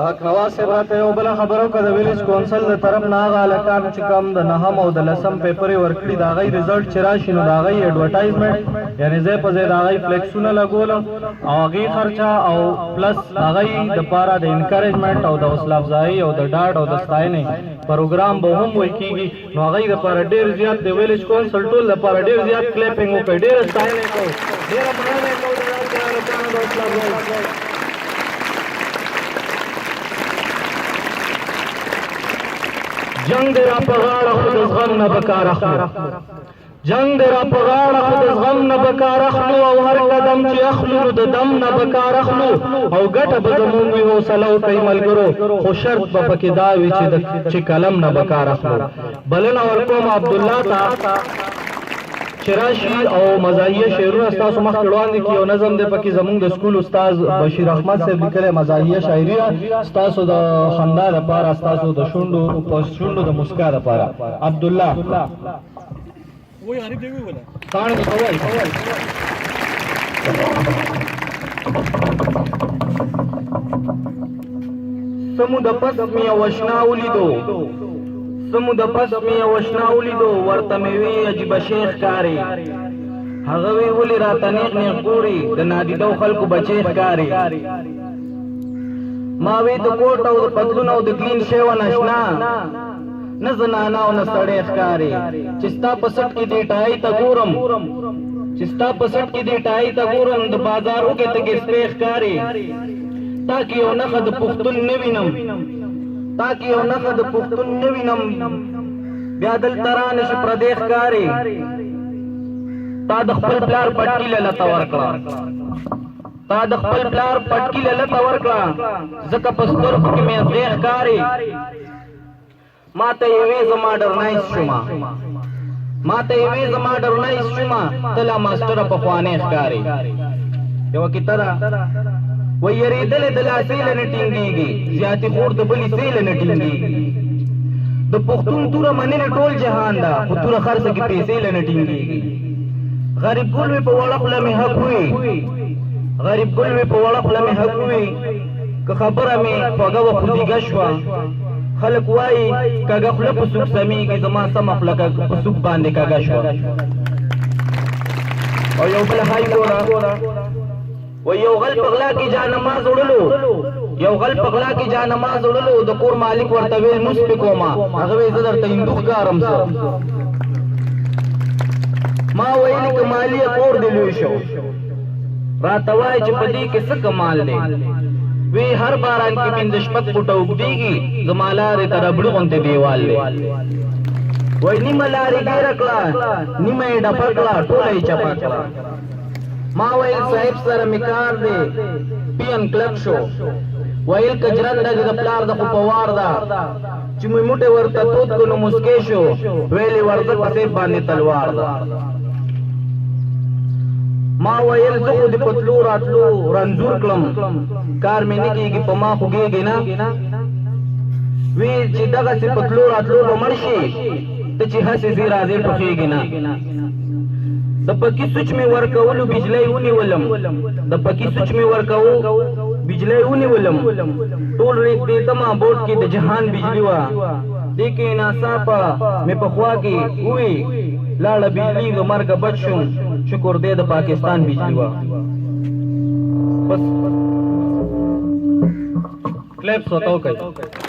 حق نواز صاحب راته یو بله خبره وکړه د ویلیج کونسل د طرف نه هغه هلکان چې کوم د نهم او د لسم پیپرې ورکړي د هغوی رزلټ چې راشي نو د هغوی اډورټایزمنټ یعنې ځای په ځای د هغوی فلیکسونه لګولم او هغې خرچه او پلس هغوی دپاره د انکریجمنټ او د حوصله افزایي او د ډاډ او د ستاینې پروګرام به هم ویل کېږي نو هغوی دپاره ډېر زیات د ویلیج کونسل ټول دپاره ډېر زیات کلیپینګ وکړئ ډېره ستاینه کوو ډېره مننه یې کوو د داسې هلکانو د حوصله افزایي جنگ دې را په غاړه خو د زغم نه به کار اخلو جنگ دې را په غاړه خو د زغم نه به کار اخلو او هر قدم چې اخلو نو د دم نه به کار اخلو او ګټه به زموږ وي حوصله وکړئ ملګرو خو شرط به پکې دا وي چې قلم نه به کار اخلو بلنه ورکوم عبدالله ته چې راشي او مزاحیه شعرونه ستاسو مخکې وړاندې کړي او نظم دی پکې زموږ د سکول استاد بشیر احمد صاحب لیکلی مزاحیه شاعري ده ستاسو د خندا دپاره ستاسو د شونډو د مسکا دپاره عبدالله کاڼې به ووایي سمو د پس مې یو اشنا ولیدو سمو د پس مې یو اشنا ولیدو ورته مې وی عجیبه شی ښکاري هغه وی ولې راته نیغ نیغ ګوري د نادیدو خلکو بچی ښکاري ما وی د کوټ او د پتلون او د کلین شی ونه اشنا نه زنانه او نه سړی ښکاري چې ستا په سټ کې دې ټای ته ګورم چې ستا په سټ کې دې ټای ته ګورم د بازارو کې تګې سپی ښکاري تاکې یو نښه د پښتون نه وینم تاکہ یو نخ د پښتون نه وینم بیا دلته رانشي پردی ښکاري تا د خپل پلار پټکي لته ورکړه تا د خپل پلار پټکي لته ورکړه ځکه په سترګو کې مې ازغې ښکاري ما ته یې وې زما ډرنایز شوما ما ته یې وې زما ډرنایز شوما ته لا ماسټره پخوانی ښکاري یوه کیسه ده وی یریدل د لاسې له نه ټینګېږي زیاتې خور د بلې سې له نه ټینګېږي د پښتون توره مننه ټول جهان ده خو توره خرڅه کې پیسې له نه ټینګېږي غریب ګل مې په وړه خوله مې حق وي غریب ګل مې په وړه خوله مې حق وي که خبره مې خوږه وه خو دیګه شوه خلک وایي کږه خوله په سوک سمیږي زما سمه خوله په سوک باندې کږه شوه او یو بله های ګوره و یو غل پغلا کی جانماز وړلو یو غل پغلا کی جانماز وړلو د کور مالک ورته ویل نوس په کوما هغه وی زه درته هندوخ کارم سه ما ویل کمالی کور دی لوی شو راته وای چې په دې کې څه کمال دی وی هر باران کې پنځه شپږ فوټه اوږدېږي زما لارې ته ربړو غوندې دیوال دی وای نیمه لارې ډېره کړه نیمه یې ډپه کړه ټوله یې چپه کړه ما ویل صاحب سره میکار دی پین کلک شو ویل کجرنده د پلار د خو په وار ده چې مې موټې ورته تود کړو نو مسکې شو ویلې ورځه په صاحب باندې تلوار ده ما ویل زه خو د پتلو راتلو رنځور کړم کار مې نه کېږي په ما خوږېږي نه وی چې دغسې پتلو راتلو به مړ شي ته چې هسې ځې راځې ټوخېږي نه د پکی سوچ می ورکولو بجلی ونیولم د پکی سوچ می ورکولو بجلی ونیولم ټول ریک دیتما بورډ کې د جهان بجلی وا دې کې ناصافه می په خوا کې وی لاړه بجلی د مرګ بچ شوم شکر دې د پاکستان بجلی وا بس کلیپس وتاو کوي